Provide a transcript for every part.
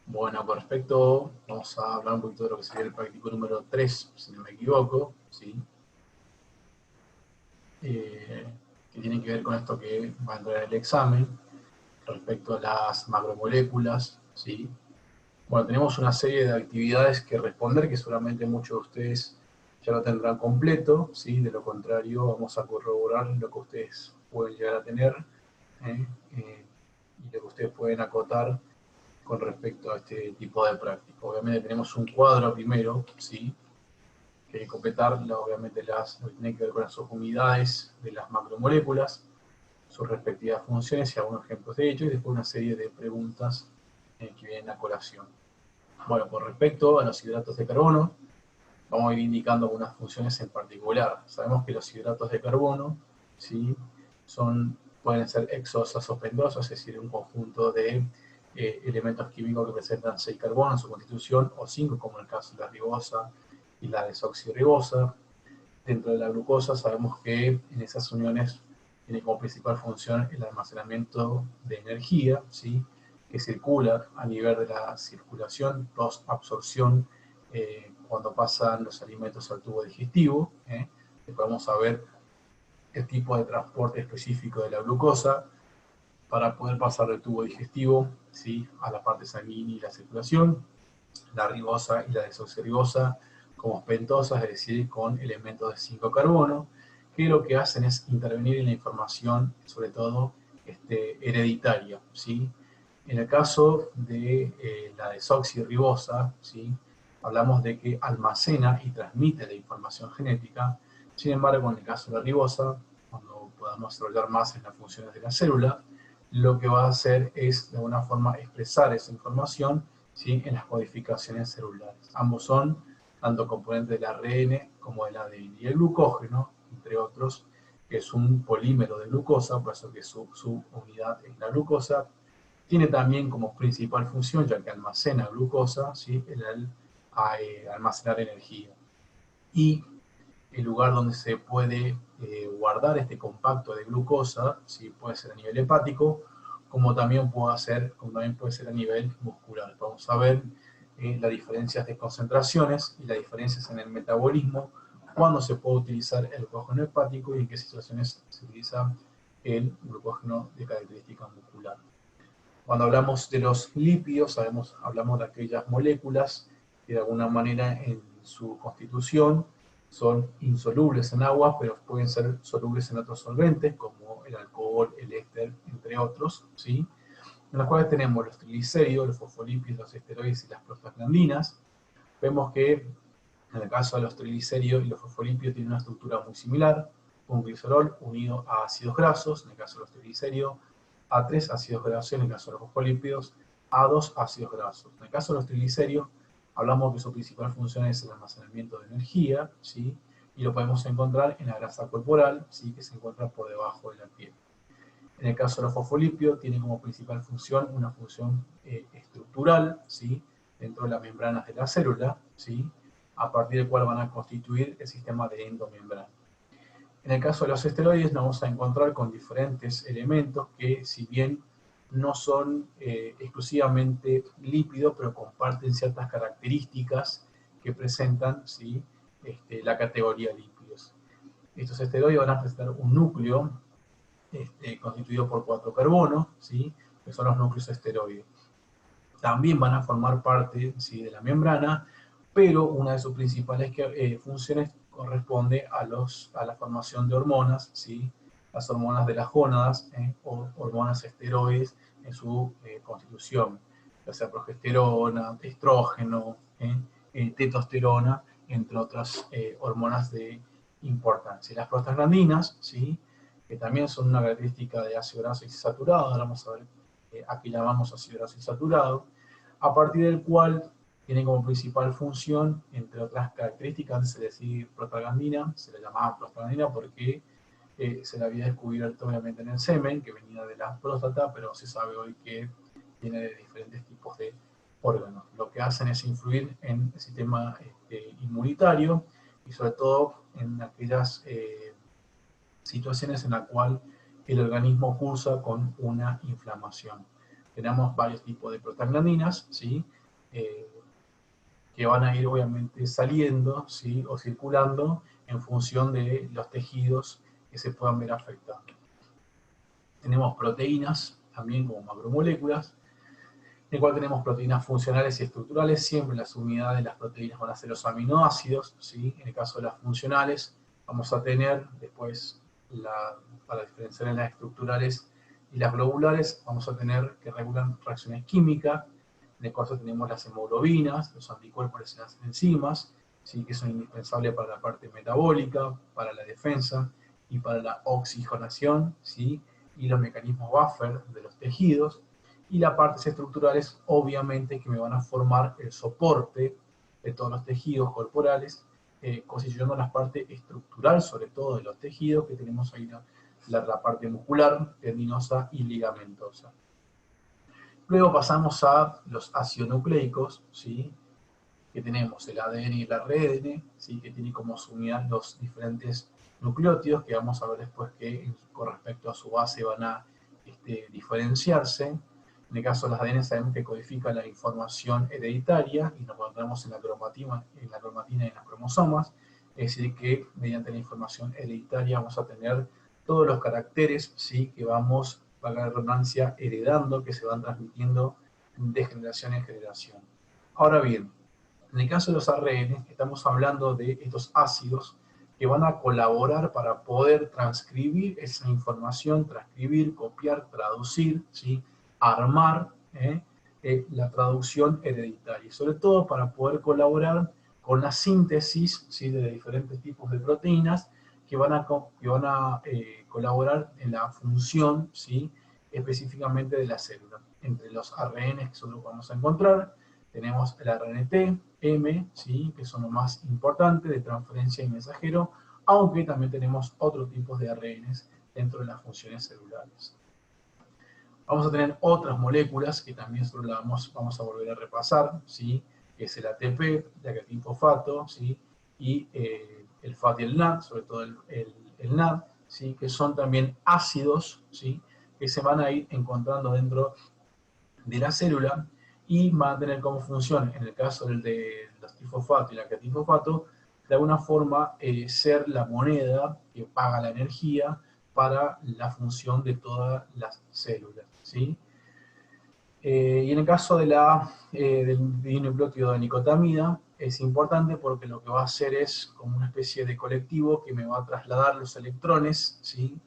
Bueno, con respecto, vamos a hablar un poquito de lo que sería el práctico número 3, si no me equivoco, ¿sí? Que tiene que ver con esto que va a entrar en el examen, respecto a las macromoléculas, ¿sí? Bueno, tenemos una serie de actividades que responder, que seguramente muchos de ustedes ya lo tendrán completo, ¿sí? De lo contrario, vamos a corroborar lo que ustedes pueden llegar a tener, ¿eh? Y lo que ustedes pueden acotar con respecto a este tipo de práctica. Obviamente tenemos un cuadro primero, ¿sí? Que hay que completar, obviamente, lo que tiene que ver con las subunidades de las macromoléculas, sus respectivas funciones y algunos ejemplos de ello, y después una serie de preguntas que vienen a colación. Bueno, con respecto a los hidratos de carbono, vamos a ir indicando algunas funciones en particular. Sabemos que los hidratos de carbono, ¿sí? Pueden ser exosas o pendosas, es decir, un conjunto de elementos químicos que presentan 6 carbonos en su constitución, o 5, como en el caso de la ribosa y la desoxirribosa. Dentro de la glucosa sabemos que en esas uniones tiene como principal función el almacenamiento de energía, ¿sí? Que circula a nivel de la circulación, post-absorción, cuando pasan los alimentos al tubo digestivo. Después vamos a ver el tipo de transporte específico de la glucosa para poder pasar del tubo digestivo, ¿sí? A la parte sanguínea y la circulación. La ribosa y la desoxirribosa como pentosas, es decir, con elementos de 5 carbono, que lo que hacen es intervenir en la información, sobre todo hereditaria, ¿sí? En el caso de la desoxirribosa, ¿sí? Hablamos de que almacena y transmite la información genética. Sin embargo, en el caso de la ribosa, cuando podamos desarrollar más en las funciones de la célula, lo que va a hacer es, de alguna forma, expresar esa información, ¿sí? En las codificaciones celulares. Ambos son tanto componentes del ARN como del ADN. Y el glucógeno, entre otros, que es un polímero de glucosa, por eso que su unidad es la glucosa, tiene también como principal función, ya que almacena glucosa, ¿sí? El almacenar energía. Y el lugar donde se puede guardar este compacto de glucosa, ¿sí? Puede ser a nivel hepático, como también puede ser a nivel muscular. Vamos a ver las diferencias de concentraciones y las diferencias en el metabolismo, cuándo se puede utilizar el glucógeno hepático y en qué situaciones se utiliza el glucógeno de característica muscular. Cuando hablamos de los lípidos, hablamos de aquellas moléculas que de alguna manera en su constitución son insolubles en agua, pero pueden ser solubles en otros solventes, como el alcohol, el éster, entre otros, ¿sí? En las cuales tenemos los triglicéridos, los fosfolípidos, los esteroides y las prostaglandinas. Vemos que en el caso de los triglicéridos y los fosfolípidos tienen una estructura muy similar, un glicerol unido a ácidos grasos, en el caso de los triglicéridos, A3 ácidos grasos, en el caso de los fosfolípidos, A2 ácidos grasos. En el caso de los triglicéridos, hablamos que su principal función es el almacenamiento de energía, ¿sí? Y lo podemos encontrar en la grasa corporal, ¿sí? Que se encuentra por debajo de la piel. En el caso de los fosfolípidos, tiene como principal función una función estructural, ¿sí? Dentro de las membranas de la célula, ¿sí? A partir del cual van a constituir el sistema de endomembrana. En el caso de los esteroides nos vamos a encontrar con diferentes elementos que, si bien no son exclusivamente lípidos, pero comparten ciertas características que presentan, ¿sí? La categoría lípidos. Estos esteroides van a presentar un núcleo constituido por 4 carbonos, ¿sí? Que son los núcleos esteroides. También van a formar parte, ¿sí? De la membrana, pero una de sus principales funciones corresponde a la formación de hormonas, ¿sí? Las hormonas de las gónadas, o hormonas esteroides en su constitución, ya sea progesterona, estrógeno, testosterona, entre otras hormonas de importancia. Las prostaglandinas, ¿sí? Que también son una característica de ácido graso insaturado, ahora vamos a ver a qué llamamos ácido graso insaturado, a partir del cual tiene como principal función, entre otras características, antes se decía prostaglandina, se le llamaba prostaglandina porque se la había descubierto obviamente en el semen, que venía de la próstata, pero se sabe hoy que viene de diferentes tipos de órganos. Lo que hacen es influir en el sistema inmunitario y sobre todo en aquellas situaciones en las cuales el organismo cursa con una inflamación. Tenemos varios tipos de prostaglandinas, ¿sí? que van a ir obviamente saliendo, ¿sí? O circulando en función de los tejidos que se puedan ver afectados. Tenemos proteínas, también como macromoléculas, en el cual tenemos proteínas funcionales y estructurales. Siempre las unidades de las proteínas van a ser los aminoácidos, ¿sí? En el caso de las funcionales, vamos a tener después, para diferenciar en las estructurales y las globulares, vamos a tener que regulan reacciones químicas. En el caso tenemos las hemoglobinas, los anticuerpos y las enzimas, ¿sí? Que son indispensables para la parte metabólica, para la defensa y para la oxigenación, ¿sí? Y los mecanismos buffer de los tejidos. Y las partes estructurales, obviamente, que me van a formar el soporte de todos los tejidos corporales, constituyendo la parte estructural, sobre todo de los tejidos, que tenemos ahí la parte muscular, tendinosa y ligamentosa. Luego pasamos a los ácidos nucleicos, ¿sí? Que tenemos el ADN y el ARN, ¿sí? Que tienen como su unidad los diferentes nucleótidos, que vamos a ver después que con respecto a su base van a diferenciarse. En el caso de las ADN sabemos que codifica la información hereditaria y nos encontramos en la cromatina y en las cromosomas, es decir que mediante la información hereditaria vamos a tener todos los caracteres, ¿sí? Que vamos, para la redundancia, heredando, que se van transmitiendo de generación en generación. Ahora bien, en el caso de los ARN, estamos hablando de estos ácidos que van a colaborar para poder transcribir esa información, transcribir, copiar, traducir, ¿sí? Armar la traducción hereditaria, y sobre todo para poder colaborar con la síntesis, ¿sí? De diferentes tipos de proteínas que van a colaborar en la función, ¿sí? Específicamente de la célula. Entre los ARN que solo vamos a encontrar, tenemos el RNT, M, ¿sí? Que son los más importantes de transferencia y mensajero, aunque también tenemos otros tipos de ARNs dentro de las funciones celulares. Vamos a tener otras moléculas que también solo vamos a volver a repasar, ¿sí? Que es el ATP, el acetylfosfato, ¿sí? Y el FAT y el NAD, sobre todo el NAD, ¿sí? Que son también ácidos, ¿sí? Que se van a ir encontrando dentro de la célula y van a tener como función, en el caso de los trifosfatos y el acetylfosfato, de alguna forma ser la moneda que paga la energía para la función de todas las células, ¿sí? Y en el caso del dinucleótido de nicotamida, es importante porque lo que va a hacer es como una especie de colectivo que me va a trasladar los electrones, ¿sí?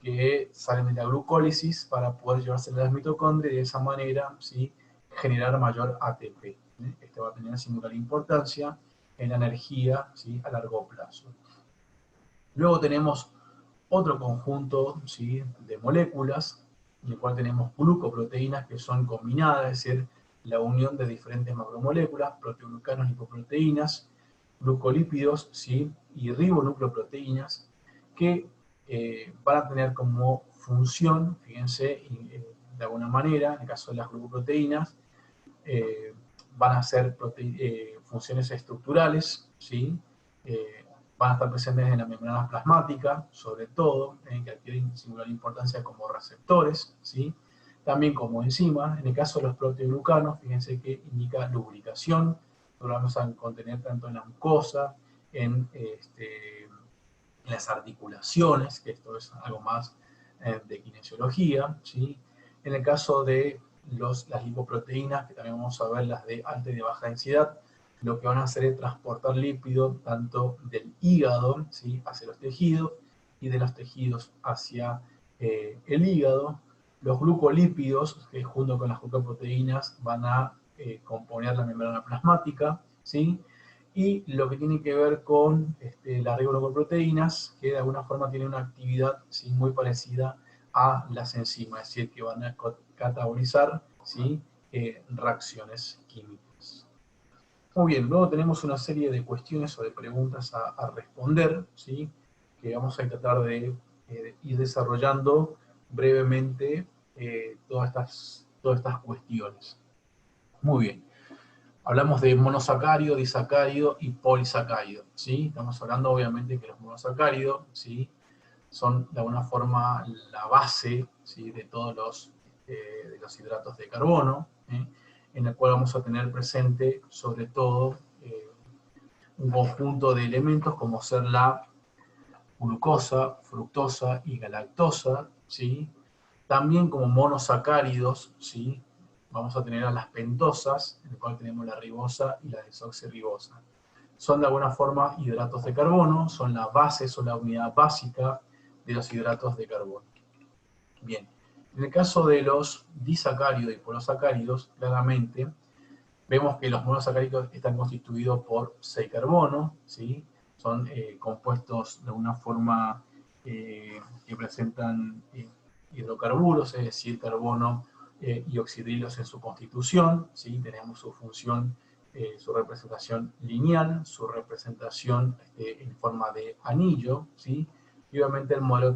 Que salen de la glucólisis para poder llevarse a las mitocondrias y de esa manera, ¿sí? Generar mayor ATP. Este va a tener singular importancia en la energía, ¿sí? A largo plazo. Luego tenemos otro conjunto, ¿sí? De moléculas, en el cual tenemos glucoproteínas que son combinadas, es decir, la unión de diferentes macromoléculas, proteoglucanos, lipoproteínas, glucolípidos, ¿sí? Y ribonucleoproteínas, que van a tener como función, fíjense, de alguna manera, en el caso de las glucoproteínas, van a ser funciones estructurales, ¿sí? Van a estar presentes en la membrana plasmática, sobre todo, que adquieren singular importancia como receptores, ¿sí? También como enzimas. En el caso de los proteoglucanos, fíjense que indica lubricación, lo vamos a contener tanto en la mucosa, en las articulaciones, que esto es algo más de kinesiología, ¿sí? En el caso de las lipoproteínas, que también vamos a ver las de alta y de baja densidad, lo que van a hacer es transportar lípido tanto del hígado, ¿sí? Hacia los tejidos y de los tejidos hacia el hígado. Los glucolípidos, que junto con las glucoproteínas van a componer la membrana plasmática, ¿sí? Y lo que tiene que ver con las ribonucleoproteínas, que de alguna forma tienen una actividad, ¿sí? Muy parecida a las enzimas, es decir, que van a catabolizar, ¿sí? Reacciones químicas. Muy bien, luego tenemos una serie de cuestiones o de preguntas a responder, ¿sí? Que vamos a tratar de ir desarrollando brevemente todas estas cuestiones. Muy bien. Hablamos de monosacárido, disacárido y polisacárido, ¿sí? Estamos hablando obviamente que los monosacáridos, ¿sí? Son de alguna forma la base, ¿sí? De todos los hidratos de carbono, ¿eh? en el cual vamos a tener presente, sobre todo, un conjunto de elementos como ser la glucosa, fructosa y galactosa, ¿sí? También como monosacáridos, ¿sí? Vamos a tener a las pentosas, en el cual tenemos la ribosa y la desoxirribosa. Son de alguna forma hidratos de carbono, son la base, son la unidad básica de los hidratos de carbono. Bien, en el caso de los disacáridos y polisacáridos, claramente vemos que los monosacáridos están constituidos por 6 carbonos, ¿sí? Son compuestos de una forma que presentan hidrocarburos, es decir, carbono y oxidrilos en su constitución, ¿sí? Tenemos su función, su representación lineal, su representación en forma de anillo, ¿sí? Y obviamente el modelo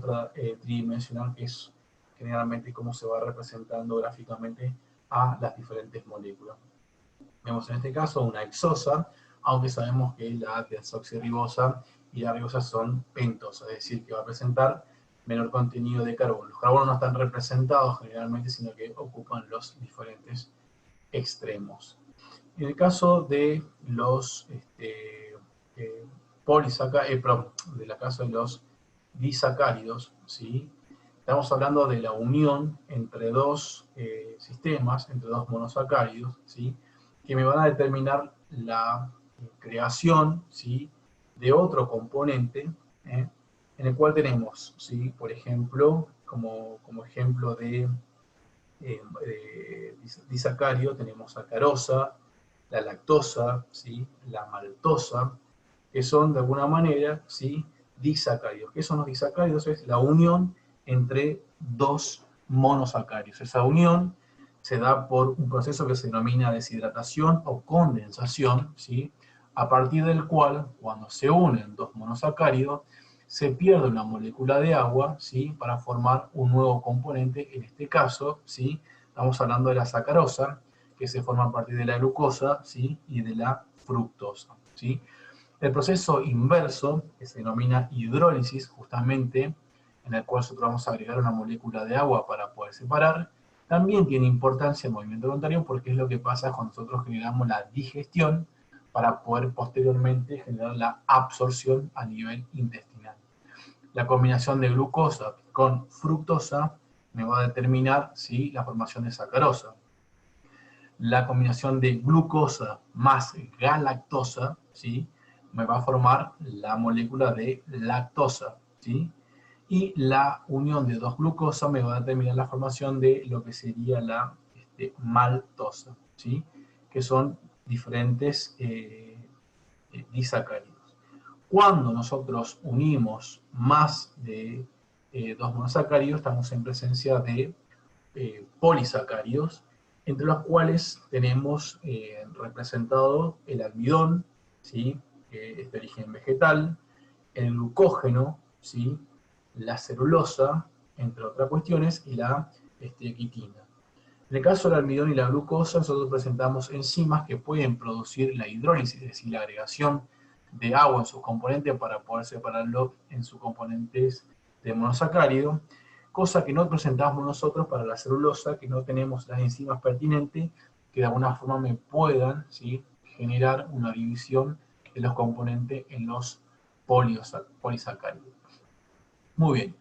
tridimensional, que es generalmente cómo se va representando gráficamente a las diferentes moléculas. Vemos en este caso una hexosa, aunque sabemos que la desoxirribosa y la ribosa son pentosas, es decir, que va a presentar menor contenido de carbono. Los carbonos no están representados generalmente, sino que ocupan los diferentes extremos. En el caso de los caso de los disacáridos, ¿sí? Estamos hablando de la unión entre dos sistemas, entre dos monosacáridos, ¿sí? Que me van a determinar la creación, ¿sí? De otro componente, en el cual tenemos, ¿sí? Por ejemplo, como ejemplo de disacárido, tenemos sacarosa, la lactosa, ¿sí? La maltosa, que son de alguna manera, ¿sí? Disacáridos. ¿Qué son los disacáridos? Es la unión entre dos monosacáridos. Esa unión se da por un proceso que se denomina deshidratación o condensación, ¿sí? A partir del cual, cuando se unen dos monosacáridos, se pierde una molécula de agua, ¿sí? Para formar un nuevo componente, en este caso, ¿sí? Estamos hablando de la sacarosa, que se forma a partir de la glucosa, ¿sí? Y de la fructosa, ¿sí? El proceso inverso, que se denomina hidrólisis, justamente, en el cual nosotros vamos a agregar una molécula de agua para poder separar, también tiene importancia el movimiento voluntario porque es lo que pasa cuando nosotros generamos la digestión para poder posteriormente generar la absorción a nivel intestinal. La combinación de glucosa con fructosa me va a determinar, ¿sí? La formación de sacarosa. La combinación de glucosa más galactosa, ¿sí? Me va a formar la molécula de lactosa, ¿sí? Y la unión de dos glucosas me va a determinar la formación de lo que sería la maltosa, ¿sí? Que son diferentes disacáridos. Cuando nosotros unimos más de dos monosacáridos, estamos en presencia de polisacáridos, entre los cuales tenemos representado el almidón, ¿sí? Es de origen vegetal, el glucógeno, ¿sí? La celulosa, entre otras cuestiones, y la quitina. En el caso del almidón y la glucosa, nosotros presentamos enzimas que pueden producir la hidrólisis, es decir, la agregación de agua en sus componentes para poder separarlo en sus componentes de monosacárido, cosa que no presentamos nosotros para la celulosa, que no tenemos las enzimas pertinentes que de alguna forma me puedan, ¿sí? Generar una división de los componentes en los polisacáridos. Muy bien.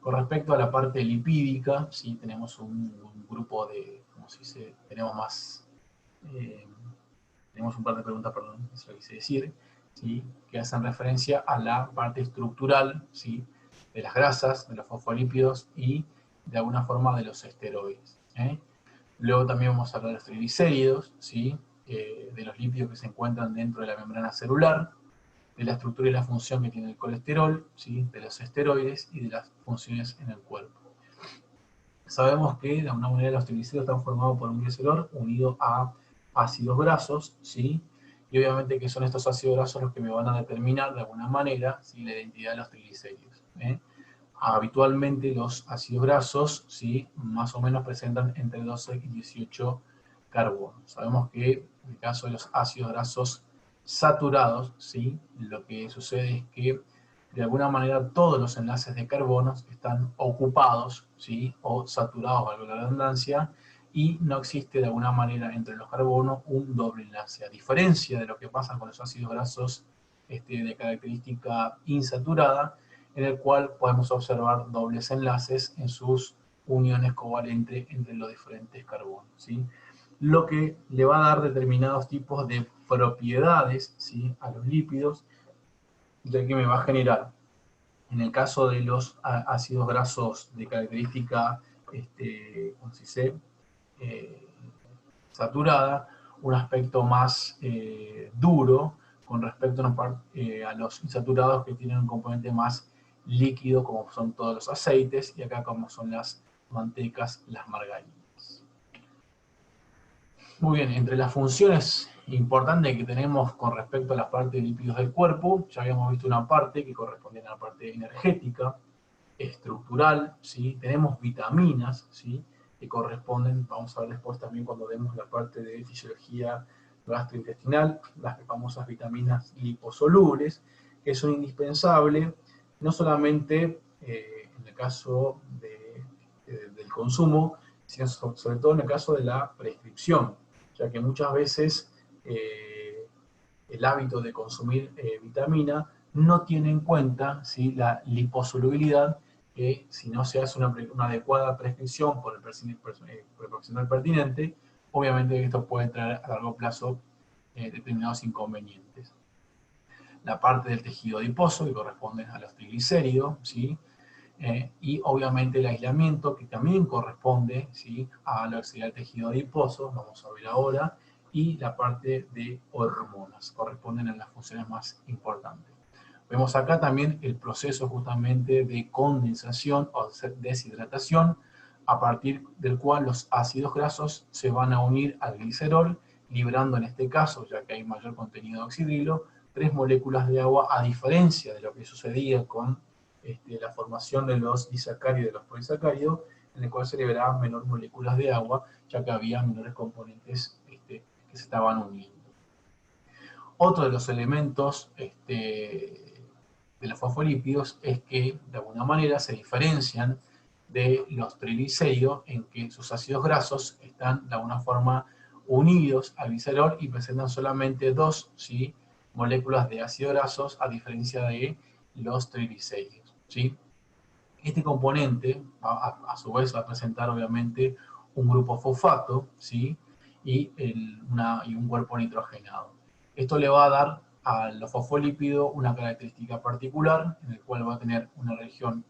Con respecto a la parte lipídica, sí tenemos un grupo de, como se dice, tenemos un par de preguntas, perdón, eso lo quise decir, ¿sí? Que hacen referencia a la parte estructural, ¿sí? De las grasas, de los fosfolípidos y de alguna forma de los esteroides. Luego también vamos a hablar de los triglicéridos, ¿sí? De los lípidos que se encuentran dentro de la membrana celular, de la estructura y la función que tiene el colesterol, ¿sí? De los esteroides y de las funciones en el cuerpo. Sabemos que de alguna manera los triglicéridos están formados por un glicerol unido a ácidos grasos, ¿sí? Y obviamente que son estos ácidos grasos los que me van a determinar de alguna manera, ¿sí? La identidad de los triglicéridos. Habitualmente los ácidos grasos, ¿sí? Más o menos presentan entre 12 y 18 carbonos. Sabemos que en el caso de los ácidos grasos saturados, ¿sí? Lo que sucede es que de alguna manera todos los enlaces de carbonos están ocupados, ¿sí? O saturados, valga la redundancia, y no existe de alguna manera entre los carbonos un doble enlace, a diferencia de lo que pasa con los ácidos grasos de característica insaturada, en el cual podemos observar dobles enlaces en sus uniones covalentes entre los diferentes carbonos, ¿sí? Lo que le va a dar determinados tipos de propiedades, ¿sí?, a los lípidos, ya que me va a generar, en el caso de los ácidos grasos de característica, ¿cómo se dice?, saturada, un aspecto más duro con respecto a los insaturados, que tienen un componente más líquido, como son todos los aceites, y acá como son las mantecas, las margarinas. Muy bien, entre las funciones importantes que tenemos con respecto a la parte de lípidos del cuerpo, ya habíamos visto una parte que corresponde a la parte energética, estructural, ¿sí? Tenemos vitaminas, ¿sí?, que corresponden, vamos a ver después también cuando vemos la parte de fisiología gastrointestinal, las famosas vitaminas liposolubles, que son indispensables, no solamente en el caso del consumo, sino sobre todo en el caso de la prescripción, ya que muchas veces el hábito de consumir vitamina no tiene en cuenta, ¿sí?, la liposolubilidad, que si no se hace una adecuada prescripción por el profesional pertinente, obviamente esto puede traer a largo plazo determinados inconvenientes. La parte del tejido adiposo, que corresponde a los triglicéridos, ¿sí?, y obviamente el aislamiento, que también corresponde, ¿sí?, a la oxidación del tejido adiposo, vamos a ver ahora, y la parte de hormonas, corresponden a las funciones más importantes. Vemos acá también el proceso justamente de condensación o deshidratación, a partir del cual los ácidos grasos se van a unir al glicerol, liberando en este caso, ya que hay mayor contenido de oxidrilo, 3 moléculas de agua, a diferencia de lo que sucedía con la formación de los disacáridos y de los polisacáridos, en el cual se liberaban menores moléculas de agua, ya que había menores componentes que se estaban uniendo. Otro de los elementos de los fosfolípidos es que, de alguna manera, se diferencian de los triglicéridos en que sus ácidos grasos están, de alguna forma, unidos al glicerol y presentan solamente 2, ¿sí?, moléculas de ácidos grasos, a diferencia de los triglicéridos, ¿sí? Este componente, a su vez, va a presentar, obviamente, un grupo fosfato, ¿sí?, y un cuerpo nitrogenado. Esto le va a dar a los fosfolípidos una característica particular, en el cual va a tener una región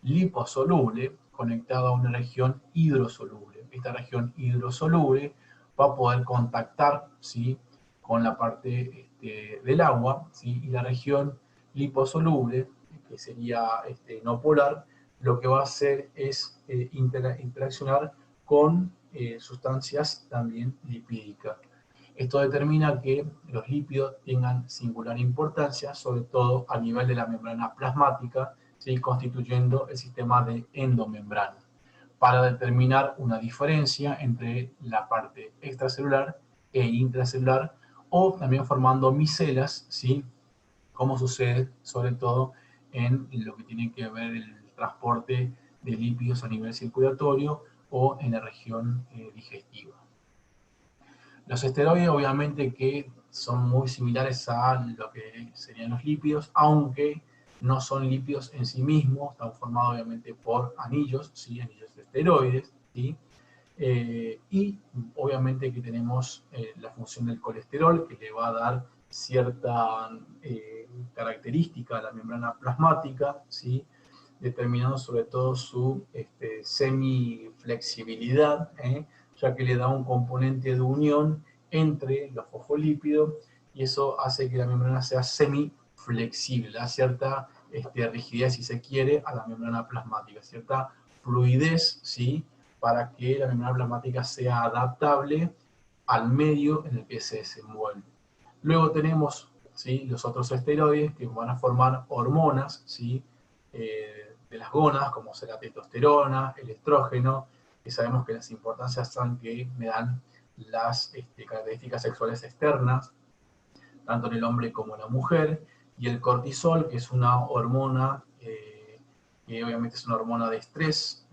liposoluble conectada a una región hidrosoluble. Esta región hidrosoluble va a poder contactar, ¿sí?, con la parte del agua, ¿sí?, y la región liposoluble, que sería no polar, lo que va a hacer es interaccionar con sustancias también lipídicas. Esto determina que los lípidos tengan singular importancia, sobre todo a nivel de la membrana plasmática, ¿sí?, constituyendo el sistema de endomembrana, para determinar una diferencia entre la parte extracelular e intracelular, o también formando micelas, ¿sí?, como sucede sobre todo en lo que tiene que ver el transporte de lípidos a nivel circulatorio o en la región digestiva. Los esteroides, obviamente, que son muy similares a lo que serían los lípidos, aunque no son lípidos en sí mismos, están formados obviamente por anillos, ¿sí?, anillos de esteroides, ¿sí?, y obviamente que tenemos la función del colesterol, que le va a dar cierta característica a la membrana plasmática, ¿sí?, determinando sobre todo su semiflexibilidad, ya que le da un componente de unión entre los fosfolípidos, y eso hace que la membrana sea semiflexible, da cierta rigidez, si se quiere, a la membrana plasmática, cierta fluidez, ¿sí?, para que la membrana plasmática sea adaptable al medio en el que se desenvuelve. Luego tenemos, ¿sí?, los otros esteroides que van a formar hormonas, ¿sí?, de las gónadas, como será la testosterona, el estrógeno, que sabemos que las importancias son que me dan las características sexuales externas, tanto en el hombre como en la mujer, y el cortisol, que es una hormona, que obviamente es una hormona de estrés,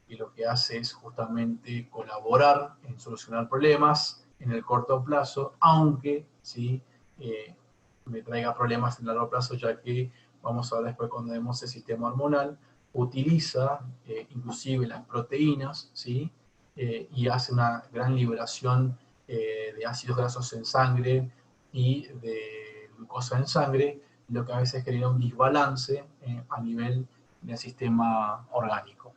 y lo que hace es justamente colaborar en solucionar problemas en el corto plazo, aunque ¿sí? Me traiga problemas en el largo plazo, ya que vamos a ver después cuando vemos el sistema hormonal, utiliza inclusive las proteínas, ¿sí? Y hace una gran liberación de ácidos grasos en sangre y de glucosa en sangre, lo que a veces genera un desbalance a nivel del sistema orgánico.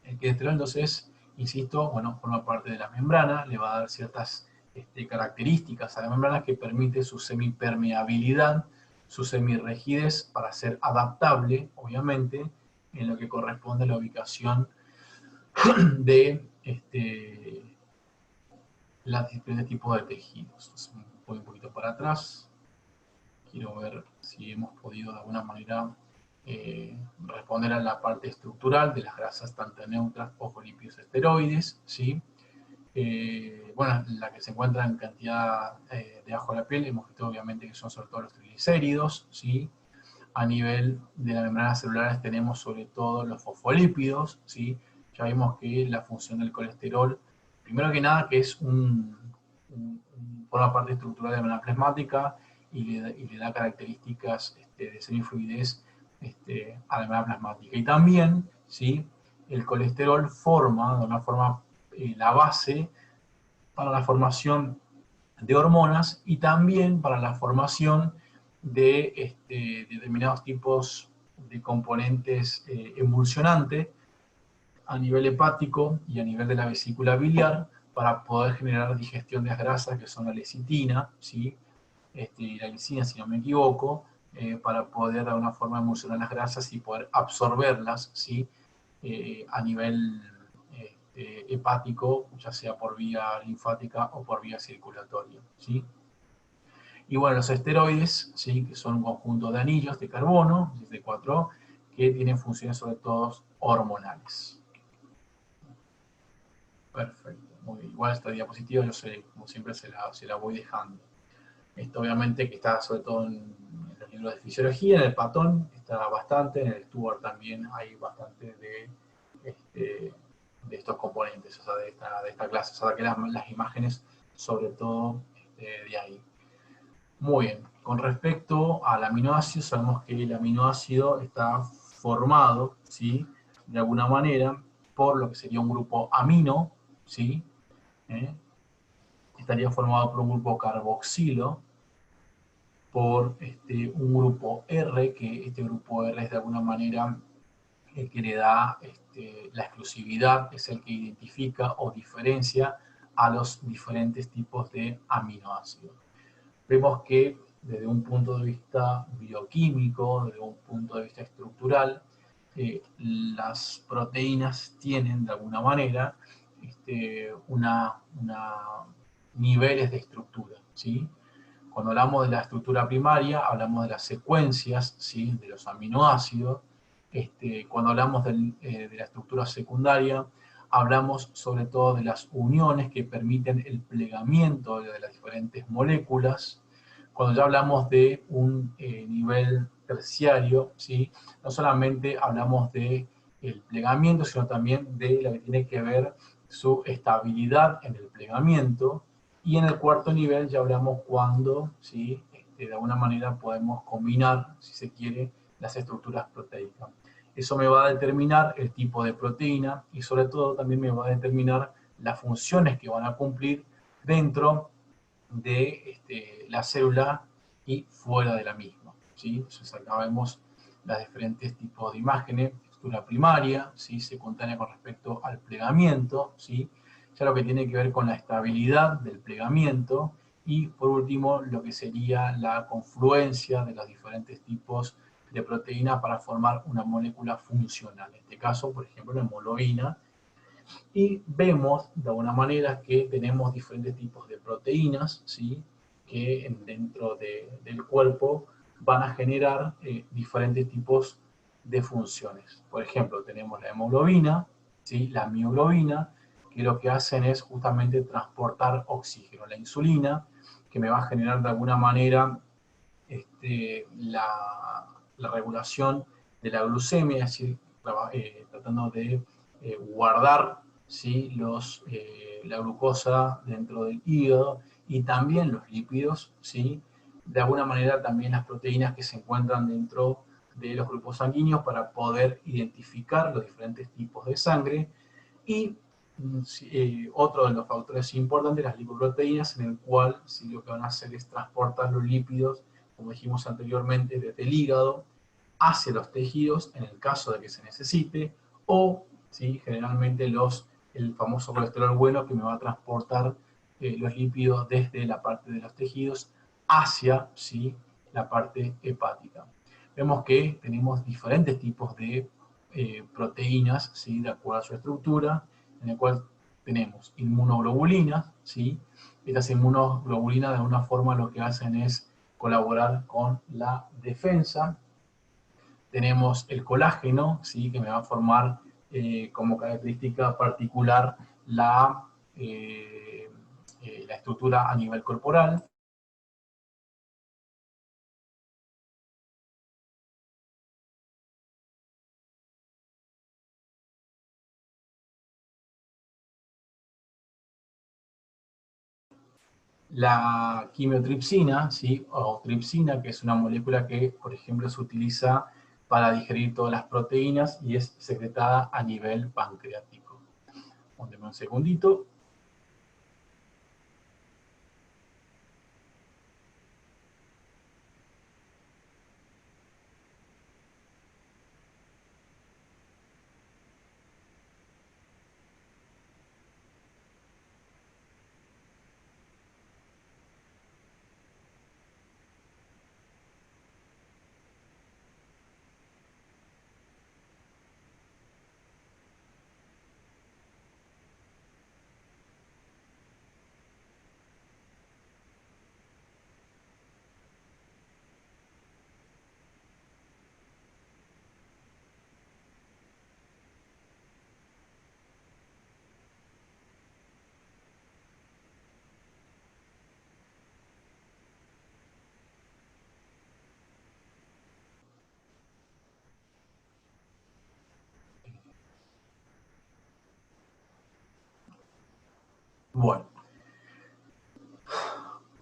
El colesterol, entonces, insisto, bueno, forma parte de la membrana, le va a dar ciertas características a la membrana que permite su semipermeabilidad, su semirrigidez para ser adaptable, obviamente, en lo que corresponde a la ubicación de los diferentes tipos de tejidos. Entonces, voy un poquito para atrás. Quiero ver si hemos podido de alguna manera responder a la parte estructural de las grasas tanto neutras o fosfolípidos esteroides, ¿sí? Bueno, la que se encuentra en cantidad debajo de la piel, hemos visto obviamente que son sobre todo los triglicéridos, ¿sí? A nivel de las membranas celulares tenemos sobre todo los fosfolípidos, ¿sí? Ya vimos que la función del colesterol, primero que nada, que es forma parte estructural de la membrana plasmática y le da características de semifluidez a la membrana plasmática. Y también, ¿sí? El colesterol forma, de una forma, la base para la formación de hormonas y también para la formación de determinados tipos de componentes emulsionantes a nivel hepático y a nivel de la vesícula biliar para poder generar digestión de las grasas, que son la lecitina, ¿sí? Y la glicina, si no me equivoco, para poder de alguna forma emulsionar las grasas y poder absorberlas, ¿sí? A nivel hepático, ya sea por vía linfática o por vía circulatoria, ¿sí? Y bueno, los esteroides, ¿sí? Que son un conjunto de anillos de carbono, de 4O, que tienen funciones sobre todo hormonales. Perfecto, muy bien. Igual esta diapositiva yo sé, como siempre se la voy dejando. Esto obviamente que está sobre todo en los libros de fisiología, en el Patón está bastante, en el Stuart también hay bastante de estos componentes, o sea, de esta clase, o sea, que las imágenes sobre todo de ahí. Muy bien, con respecto al aminoácido, sabemos que el aminoácido está formado, ¿sí? De alguna manera, por lo que sería un grupo amino, ¿sí? Estaría formado por un grupo carboxilo, por un grupo R, que este grupo R es de alguna manera el que le da la exclusividad, es el que identifica o diferencia a los diferentes tipos de aminoácidos. Vemos que desde un punto de vista bioquímico, desde un punto de vista estructural, las proteínas tienen de alguna manera niveles de estructura, ¿sí? Cuando hablamos de la estructura primaria, hablamos de las secuencias, ¿sí? De los aminoácidos. Cuando hablamos de la estructura secundaria, hablamos sobre todo de las uniones que permiten el plegamiento de las diferentes moléculas. Cuando ya hablamos de un nivel terciario, ¿sí? No solamente hablamos del plegamiento, sino también de lo que tiene que ver su estabilidad en el plegamiento. Y en el cuarto nivel ya hablamos cuando, ¿sí? De alguna manera podemos combinar, si se quiere, las estructuras proteicas. Eso me va a determinar el tipo de proteína y sobre todo también me va a determinar las funciones que van a cumplir dentro de la célula y fuera de la misma, ¿sí? Entonces acá vemos los diferentes tipos de imágenes, estructura primaria, ¿sí? Secundaria con respecto al plegamiento, ¿sí? Ya lo que tiene que ver con la estabilidad del plegamiento y por último lo que sería la confluencia de los diferentes tipos de proteína para formar una molécula funcional. En este caso, por ejemplo, la hemoglobina. Y vemos de alguna manera que tenemos diferentes tipos de proteínas, ¿sí? Que dentro del cuerpo van a generar diferentes tipos de funciones. Por ejemplo, tenemos la hemoglobina, ¿sí? La mioglobina, que lo que hacen es justamente transportar oxígeno. La insulina, que me va a generar de alguna manera la regulación de la glucemia, es decir, tratando de guardar, ¿sí?, la glucosa dentro del hígado, y también los lípidos, ¿sí?, de alguna manera también las proteínas que se encuentran dentro de los grupos sanguíneos para poder identificar los diferentes tipos de sangre. Y otro de los factores importantes, las lipoproteínas, en el cual si lo que van a hacer es transportar los lípidos, como dijimos anteriormente, desde el hígado hacia los tejidos, en el caso de que se necesite, o ¿sí?, generalmente el famoso colesterol bueno, que me va a transportar los lípidos desde la parte de los tejidos hacia, ¿sí?, la parte hepática. Vemos que tenemos diferentes tipos de proteínas, ¿sí?, de acuerdo a su estructura, en el cual tenemos inmunoglobulinas, ¿sí? Estas inmunoglobulinas de alguna forma lo que hacen es colaborar con la defensa. Tenemos el colágeno, ¿sí?, que me va a formar como característica particular la estructura a nivel corporal. La quimiotripsina, ¿sí?, o tripsina, que es una molécula que, por ejemplo, se utiliza para digerir todas las proteínas y es secretada a nivel pancreático. Deme un segundito. Bueno,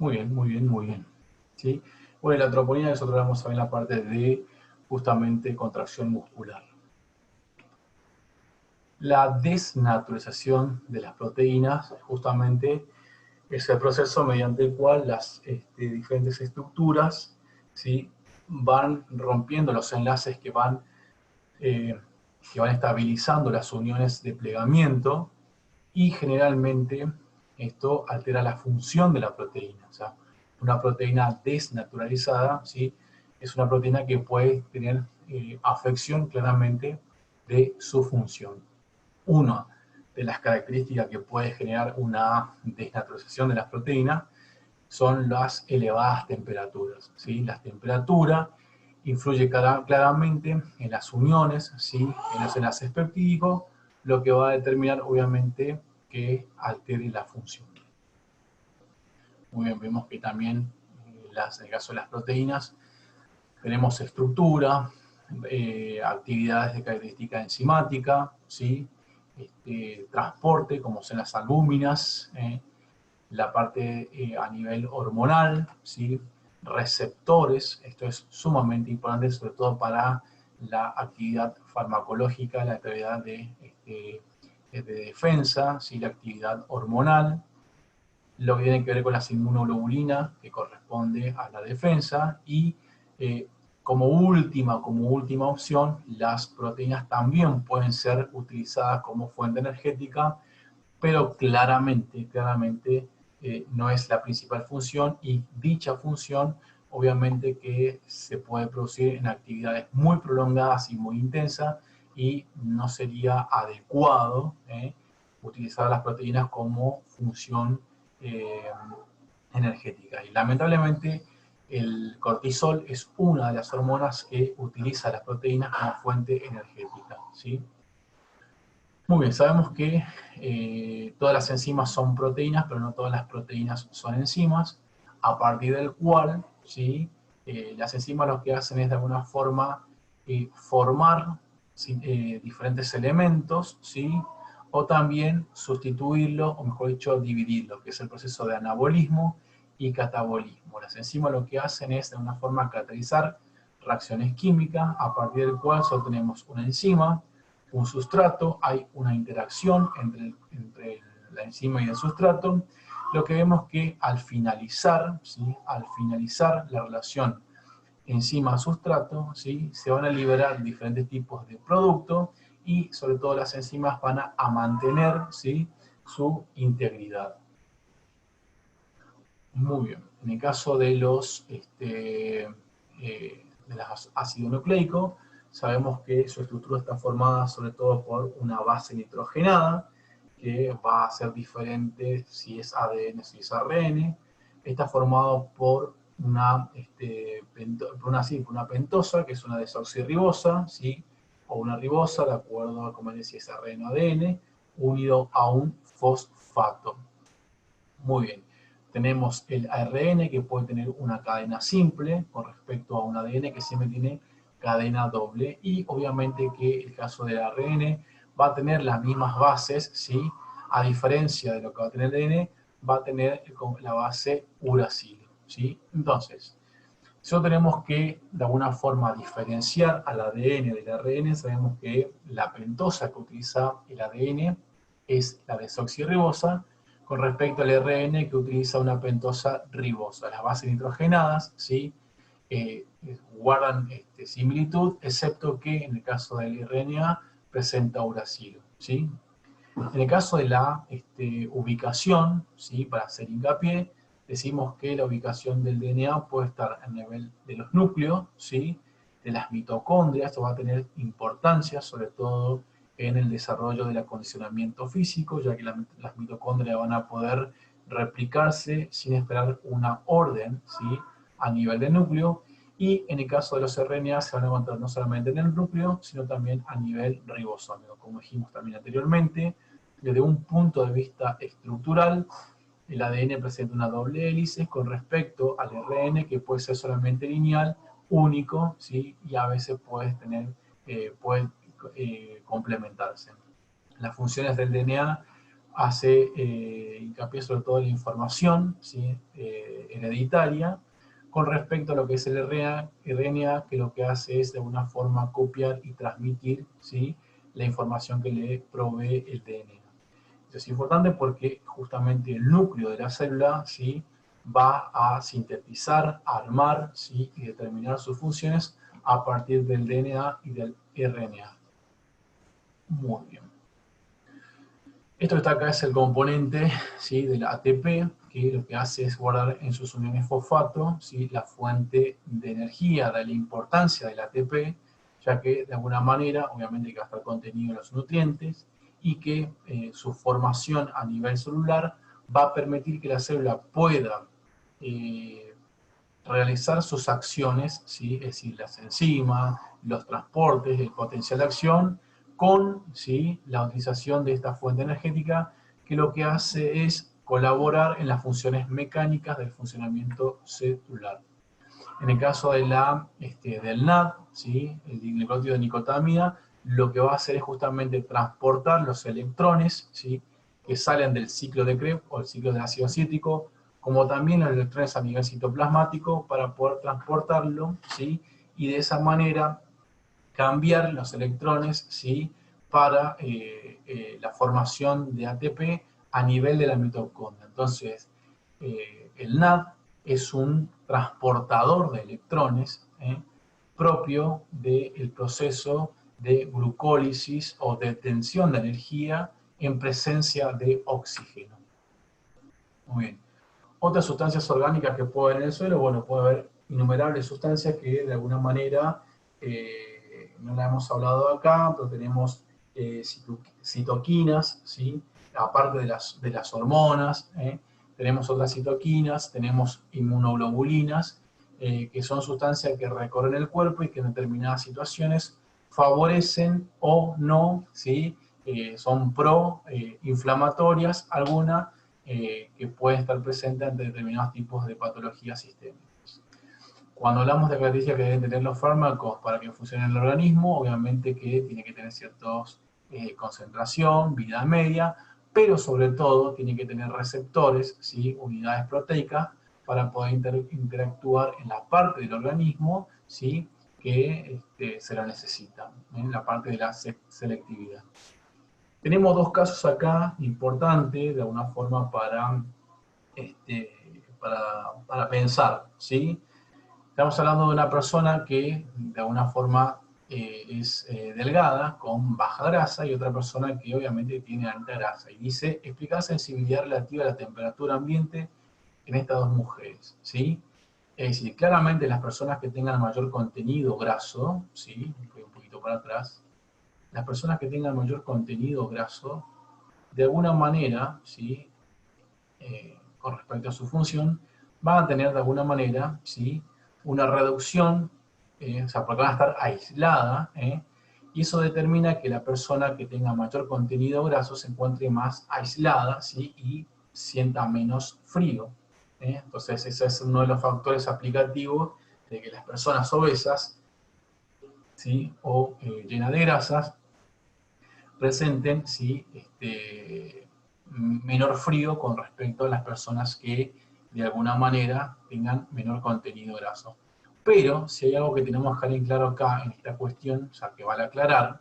muy bien, muy bien, muy bien. ¿Sí? Bueno, la troponina, nosotros vamos a ver en la parte de justamente contracción muscular. La desnaturalización de las proteínas justamente es el proceso mediante el cual las diferentes estructuras, ¿sí?, van rompiendo los enlaces que van estabilizando las uniones de plegamiento, y generalmente esto altera la función de la proteína. O sea, una proteína desnaturalizada, ¿sí?, es una proteína que puede tener afección claramente de su función. Una de las características que puede generar una desnaturalización de las proteínas son las elevadas temperaturas, ¿sí? La temperatura influye claramente en las uniones, ¿sí?, en los enlaces peptídicos, lo que va a determinar obviamente que altere la función. Muy bien, vemos que también en el caso de las proteínas tenemos estructura, actividades de característica enzimática, ¿sí?, transporte, como son las albúminas, la parte a nivel hormonal, ¿sí?, receptores. Esto es sumamente importante, sobre todo para la actividad farmacológica, la actividad de defensa, ¿sí?, la actividad hormonal, lo que tiene que ver con las inmunoglobulinas, que corresponde a la defensa, y como última opción, las proteínas también pueden ser utilizadas como fuente energética, pero claramente no es la principal función, y dicha función obviamente que se puede producir en actividades muy prolongadas y muy intensas, y no sería adecuado utilizar las proteínas como función energética. Y lamentablemente el cortisol es una de las hormonas que utiliza las proteínas como fuente energética, ¿sí? Muy bien, sabemos que todas las enzimas son proteínas, pero no todas las proteínas son enzimas, a partir del cual, ¿sí?, las enzimas lo que hacen es de alguna forma formar, diferentes elementos, ¿sí? O también sustituirlo, o mejor dicho, dividirlo, que es el proceso de anabolismo y catabolismo. Las enzimas lo que hacen es, de una forma, catalizar reacciones químicas, a partir del cual solo tenemos una enzima, un sustrato, hay una interacción entre la enzima y el sustrato. Lo que vemos que al finalizar, ¿sí? Al finalizar la relación enzima-sustrato, ¿sí? Se van a liberar diferentes tipos de productos y sobre todo las enzimas van a mantener, ¿sí? Su integridad. Muy bien. En el caso de los ácido nucleico, sabemos que su estructura está formada sobre todo por una base nitrogenada, que va a ser diferente si es ADN, si es ARN. Está formado por una pentosa, que es una desoxirribosa, ¿sí? O una ribosa, de acuerdo a cómo si es ARN o ADN, unido a un fosfato. Muy bien. Tenemos el ARN, que puede tener una cadena simple con respecto a un ADN que siempre tiene cadena doble, y obviamente que el caso del ARN va a tener las mismas bases, ¿sí? A diferencia de lo que va a tener el ADN, va a tener la base uracilo, ¿sí? Entonces, si nosotros tenemos que de alguna forma diferenciar al ADN del ARN, sabemos que la pentosa que utiliza el ADN es la desoxirribosa, con respecto al ARN que utiliza una pentosa ribosa. Las bases nitrogenadas, ¿sí? Guardan similitud, excepto que en el caso del RNA presenta uracilo, ¿sí? En el caso de la ubicación, ¿sí? Para hacer hincapié, decimos que la ubicación del DNA puede estar a nivel de los núcleos, ¿sí? De las mitocondrias. Esto va a tener importancia, sobre todo en el desarrollo del acondicionamiento físico, ya que las mitocondrias van a poder replicarse sin esperar una orden, ¿sí? A nivel del núcleo. Y en el caso de los RNA se van a encontrar no solamente en el núcleo, sino también a nivel ribosómico. Como dijimos también anteriormente, desde un punto de vista estructural, el ADN presenta una doble hélice con respecto al RN, que puede ser solamente lineal, único, ¿sí? Y a veces puede complementarse. Las funciones del DNA hace hincapié sobre todo en la información, ¿sí? Hereditaria, con respecto a lo que es el RNA, que lo que hace es de alguna forma copiar y transmitir, ¿sí? La información que le provee el DNA. Esto es importante porque justamente el núcleo de la célula, ¿sí? Va a sintetizar, armar, ¿sí? Y determinar sus funciones a partir del DNA y del RNA. Muy bien. Esto que está acá es el componente, ¿sí? Del ATP, que lo que hace es guardar en sus uniones fosfato, ¿sí? La fuente de energía, de la importancia del ATP, ya que de alguna manera, obviamente, que va a estar contenido en los nutrientes, y que su formación a nivel celular va a permitir que la célula pueda realizar sus acciones, ¿sí? Es decir, las enzimas, los transportes, el potencial de acción, con, ¿sí? La utilización de esta fuente energética, que lo que hace es colaborar en las funciones mecánicas del funcionamiento celular. En el caso de del NAD, ¿sí? El dinucleótido de nicotinamida, lo que va a hacer es justamente transportar los electrones, ¿sí? Que salen del ciclo de Krebs o el ciclo del ácido cítrico, como también los electrones a nivel citoplasmático, para poder transportarlo, ¿sí? Y de esa manera cambiar los electrones, ¿sí? Para la formación de ATP a nivel de la mitocondria. Entonces, el NAD es un transportador de electrones propio del proceso de glucólisis o de tensión de energía en presencia de oxígeno. Muy bien. Otras sustancias orgánicas que puede haber en el suelo, bueno, puede haber innumerables sustancias que de alguna manera no la hemos hablado acá, pero tenemos citoquinas, ¿sí? Aparte de las hormonas, tenemos otras citoquinas, tenemos inmunoglobulinas, que son sustancias que recorren el cuerpo y que en determinadas situaciones favorecen o no, ¿sí? Son pro-inflamatorias algunas, que pueden estar presentes ante determinados tipos de patologías sistémicas. Cuando hablamos de características que deben tener los fármacos para que funcionen en el organismo, obviamente que tiene que tener ciertos concentración, vida media, pero sobre todo tiene que tener receptores, ¿sí? Unidades proteicas, para poder interactuar en la parte del organismo, ¿sí? Que se la necesita, en la parte de la selectividad. Tenemos dos casos acá importantes, de alguna forma, para pensar, ¿sí? Estamos hablando de una persona que de alguna forma es delgada, con baja grasa, y otra persona que obviamente tiene alta grasa. Y dice, explicar sensibilidad relativa a la temperatura ambiente en estas dos mujeres, ¿sí? Es decir, claramente las personas que tengan mayor contenido graso, ¿sí? Voy un poquito para atrás. Las personas que tengan mayor contenido graso, de alguna manera, ¿sí? Con respecto a su función, van a tener de alguna manera, ¿sí? Una reducción, o sea, porque van a estar aisladas, y eso determina que la persona que tenga mayor contenido graso se encuentre más aislada, ¿sí? Y sienta menos frío. Entonces, ese es uno de los factores aplicativos de que las personas obesas, ¿sí? O llenas de grasas presenten, ¿sí? Menor frío con respecto a las personas que de alguna manera tengan menor contenido graso. Pero si hay algo que tenemos que dejar en claro acá en esta cuestión, o sea, que vale aclarar,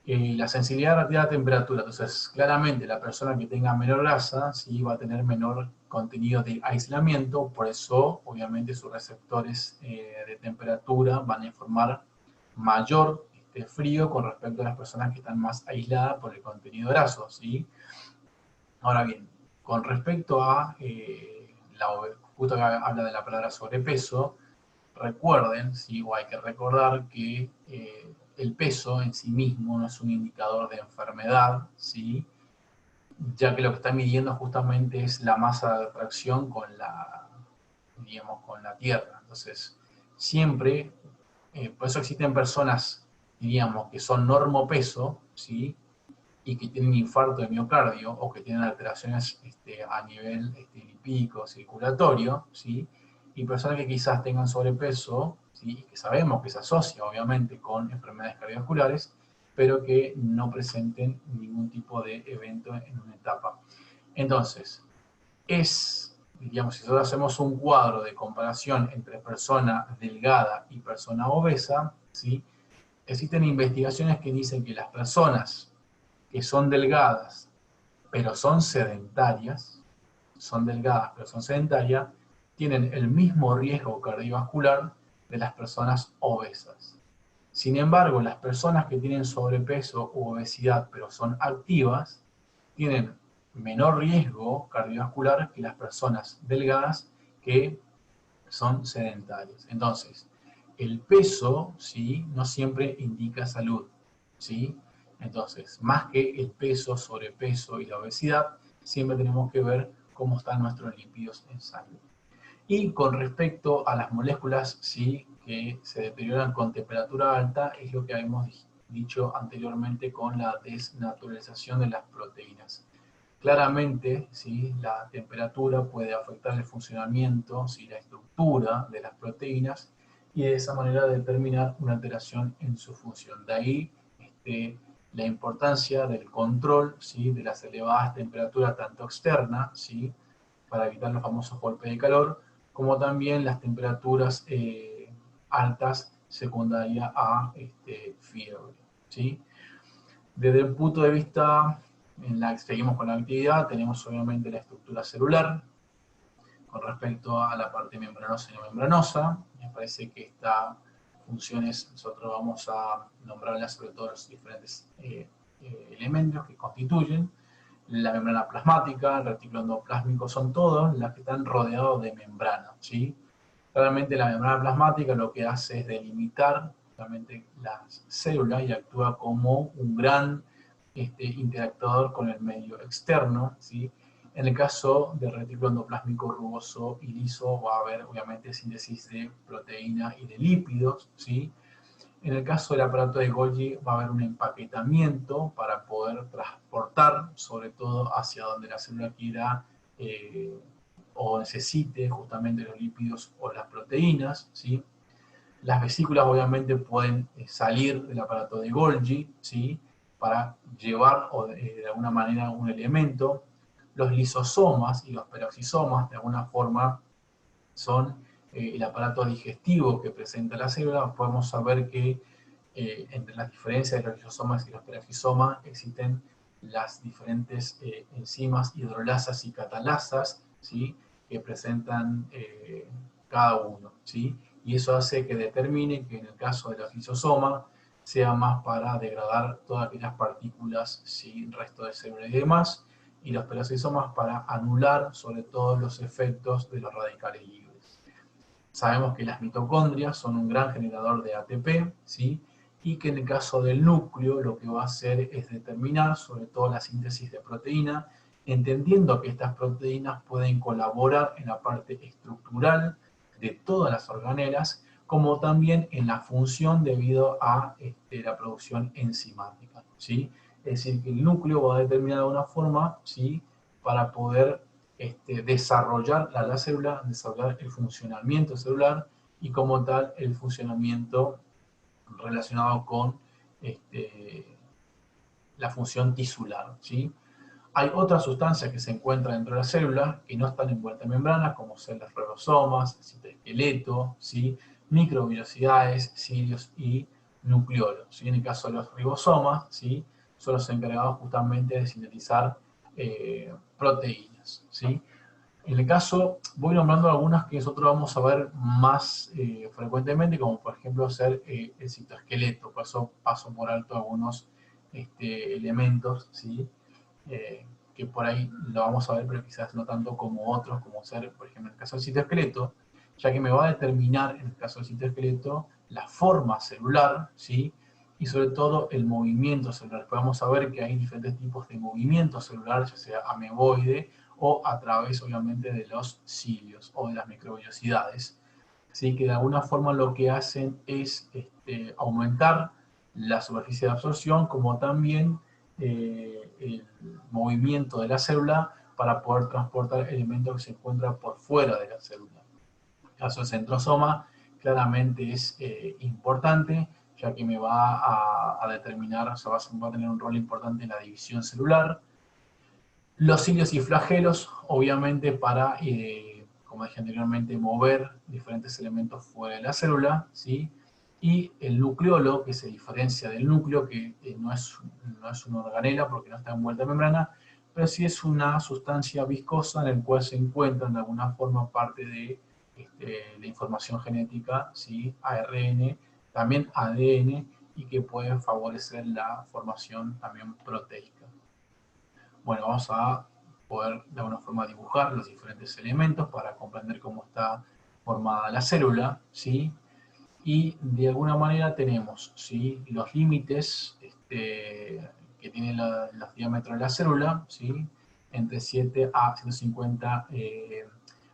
la sensibilidad relativa a la temperatura. Entonces, claramente la persona que tenga menor grasa sí va a tener menor contenido de aislamiento, por eso obviamente sus receptores de temperatura van a informar mayor frío con respecto a las personas que están más aisladas por el contenido graso, ¿sí? Ahora bien, con respecto a justo que habla de la palabra sobrepeso, recuerden, ¿sí? O hay que recordar que el peso en sí mismo no es un indicador de enfermedad, ¿sí? Ya que lo que está midiendo justamente es la masa de atracción con digamos, con la Tierra. Entonces, siempre, por eso existen personas, diríamos, que son normopeso, ¿sí? Y que tienen infarto de miocardio o que tienen alteraciones a nivel lipídico, circulatorio, ¿sí? Y personas que quizás tengan sobrepeso, ¿sí? Que sabemos que se asocia obviamente con enfermedades cardiovasculares, pero que no presenten ningún tipo de evento en una etapa. Entonces, digamos, si nosotros hacemos un cuadro de comparación entre persona delgada y persona obesa, ¿sí? Existen investigaciones que dicen que las personas que son delgadas, pero son delgadas, pero son sedentarias, tienen el mismo riesgo cardiovascular de las personas obesas. Sin embargo, las personas que tienen sobrepeso u obesidad, pero son activas, tienen menor riesgo cardiovascular que las personas delgadas que son sedentarias. Entonces, el peso, ¿sí? No siempre indica salud, ¿sí? Entonces, más que el peso, sobrepeso y la obesidad, siempre tenemos que ver cómo están nuestros lípidos en sangre. Y con respecto a las moléculas, sí, que se deterioran con temperatura alta, es lo que habíamos dicho anteriormente con la desnaturalización de las proteínas. Claramente, ¿sí? La temperatura puede afectar el funcionamiento, ¿sí? La estructura de las proteínas, y de esa manera determinar una alteración en su función. De ahí la importancia del control, ¿sí? De las elevadas temperaturas, tanto externas, ¿sí? Para evitar los famosos golpes de calor, como también las temperaturas altas secundarias a fiebre, ¿sí? Desde el punto de vista seguimos con la actividad, tenemos obviamente la estructura celular, con respecto a la parte membranosa y no membranosa. Me parece que estas funciones nosotros vamos a nombrarlas sobre todo los diferentes elementos que constituyen. La membrana plasmática, el retículo endoplásmico, son todas las que están rodeados de membrana, ¿sí? Realmente la membrana plasmática lo que hace es delimitar justamente las células y actúa como un gran interactuador con el medio externo, ¿sí? En el caso del retículo endoplásmico rugoso y liso va a haber obviamente síntesis de proteína y de lípidos, ¿sí? En el caso del aparato de Golgi va a haber un empaquetamiento para poder transportar, sobre todo hacia donde la célula quiera o necesite justamente los lípidos o las proteínas, ¿sí? Las vesículas obviamente pueden salir del aparato de Golgi, ¿sí? Para llevar de alguna manera un elemento. Los lisosomas y los peroxisomas de alguna forma son el aparato digestivo que presenta la célula. Podemos saber que entre las diferencias de los lisosomas y los peroxisomas existen las diferentes enzimas hidrolasas y catalasas, ¿sí? Que presentan cada uno, ¿sí? Y eso hace que determine que en el caso de los lisosomas sea más para degradar todas aquellas partículas sin resto de célula y demás, y los peroxisomas para anular sobre todo los efectos de los radicales libres. Sabemos que las mitocondrias son un gran generador de ATP, ¿sí? Y que en el caso del núcleo lo que va a hacer es determinar sobre todo la síntesis de proteína, entendiendo que estas proteínas pueden colaborar en la parte estructural de todas las organelas, como también en la función debido a la producción enzimática, ¿sí? Es decir, que el núcleo va a determinar de una forma, ¿sí? Para poder desarrollar la célula, desarrollar el funcionamiento celular y como tal el funcionamiento relacionado con la función tisular, ¿sí? Hay otras sustancias que se encuentran dentro de la célula que no están envueltas en membranas, como son los ribosomas, el citoesqueleto, ¿sí? Microvellosidades, cilios y nucleolos, ¿sí? En el caso de los ribosomas, ¿sí? Son los encargados justamente de sintetizar proteínas, ¿sí? En el caso, voy nombrando algunas que nosotros vamos a ver más frecuentemente, como por ejemplo ser el citoesqueleto. Por eso paso por alto algunos elementos, ¿sí? Que por ahí lo vamos a ver, pero quizás no tanto como otros, como ser, por ejemplo, en el caso del citoesqueleto, ya que me va a determinar, en el caso del citoesqueleto, la forma celular, ¿sí? Y sobre todo el movimiento celular. Podemos saber que hay diferentes tipos de movimiento celular, ya sea ameboide o a través, obviamente, de los cilios o de las microvellosidades. ¿Sí? Que de alguna forma lo que hacen es aumentar la superficie de absorción, como también el movimiento de la célula para poder transportar elementos que se encuentran por fuera de la célula. El caso del centrosoma claramente es importante, ya que me va a determinar, o sea, va a tener un rol importante en la división celular. Los cilios y flagelos, obviamente, para, como dije anteriormente, mover diferentes elementos fuera de la célula, ¿sí? Y el nucleolo, que se diferencia del núcleo, que no es una organela porque no está envuelta en membrana, pero sí es una sustancia viscosa en la cual se encuentra de alguna forma parte de la información genética, ¿sí? ARN, también ADN, y que puede favorecer la formación también proteica. Bueno, vamos a poder de alguna forma dibujar los diferentes elementos para comprender cómo está formada la célula, ¿sí? Y de alguna manera tenemos, ¿sí? Los límites que tiene los diámetros de la célula, ¿sí? Entre 7 a 150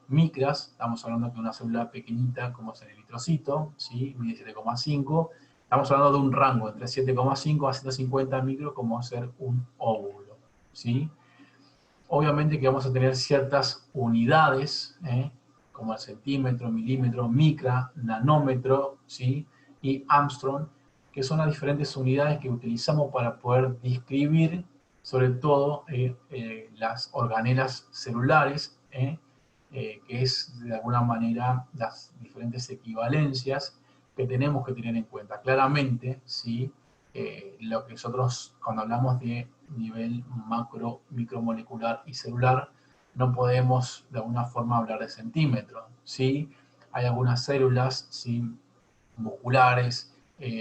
micras. Estamos hablando de una célula pequeñita como es el eritrocito, ¿sí? Mide 7,5. Estamos hablando de un rango entre 7,5 a 150 micros como ser un óvulo, ¿sí? Obviamente que vamos a tener ciertas unidades, como el centímetro, milímetro, micra, nanómetro, ¿sí? Y Armstrong, que son las diferentes unidades que utilizamos para poder describir, sobre todo, las organelas celulares, que es de alguna manera las diferentes equivalencias que tenemos que tener en cuenta. Claramente, ¿sí? Lo que nosotros, cuando hablamos de nivel macro, micromolecular y celular, no podemos de alguna forma hablar de centímetros, ¿sí? Hay algunas células, ¿sí? Musculares,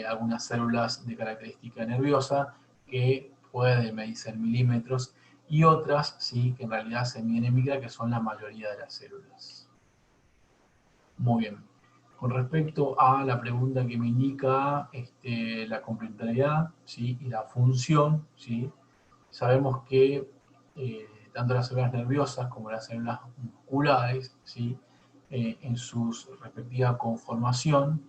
algunas células de característica nerviosa que pueden medirse en milímetros y otras, ¿sí? Que en realidad se miden en micra, que son la mayoría de las células. Muy bien. Con respecto a la pregunta que me indica la complementariedad, ¿sí? Y la función, ¿sí? Sabemos que tanto las células nerviosas como las células musculares, ¿sí? En su respectiva conformación,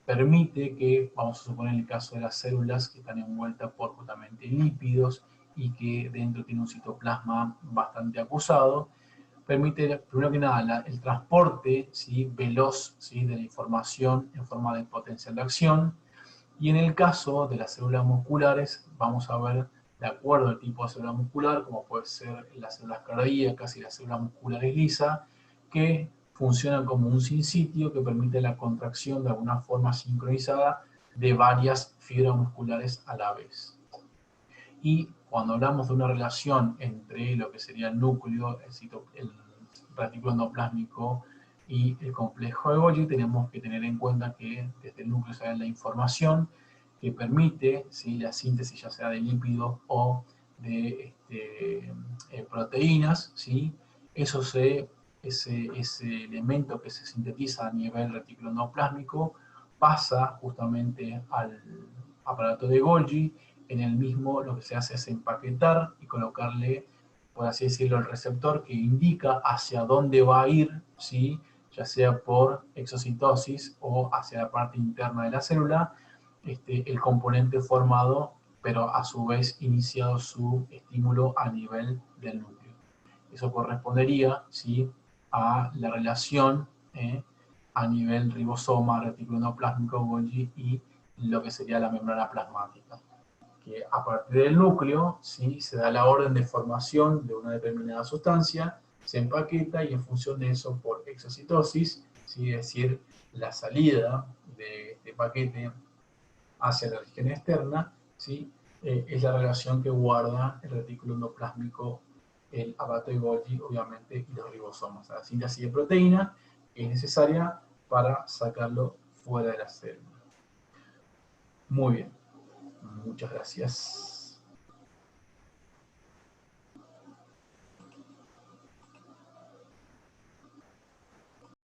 permite que, vamos a suponer en el caso de las células que están envueltas por justamente lípidos y que dentro tiene un citoplasma bastante acusado, permite, primero que nada, el transporte, ¿sí?, veloz, ¿sí?, de la información en forma de potencial de acción. Y en el caso de las células musculares, vamos a ver, de acuerdo al tipo de célula muscular, como puede ser las células cardíacas y las células musculares lisas, que funcionan como un sinsitio que permite la contracción de alguna forma sincronizada de varias fibras musculares a la vez. Y cuando hablamos de una relación entre lo que sería el núcleo, el retículo endoplásmico y el complejo de Golgi, tenemos que tener en cuenta que desde el núcleo sale la información que permite, ¿sí?, la síntesis ya sea de lípidos o de proteínas, ¿sí? Ese elemento que se sintetiza a nivel retículo endoplásmico pasa justamente al aparato de Golgi. En el mismo lo que se hace es empaquetar y colocarle, por así decirlo, el receptor que indica hacia dónde va a ir, ¿sí?, ya sea por exocitosis o hacia la parte interna de la célula, el componente formado, pero a su vez iniciado su estímulo a nivel del núcleo. Eso correspondería, ¿sí?, a la relación a nivel ribosoma, retículo endoplásmico, Golgi y lo que sería la membrana plasmática. Que a partir del núcleo, ¿sí?, se da la orden de formación de una determinada sustancia, se empaqueta y en función de eso, por exocitosis, ¿sí?, es decir, la salida de este paquete hacia la región externa, ¿sí?, es la relación que guarda el retículo endoplásmico, el aparato de Golgi, obviamente, y los ribosomas. La síntesis de proteína es necesaria para sacarlo fuera de la célula. Muy bien. Muchas gracias.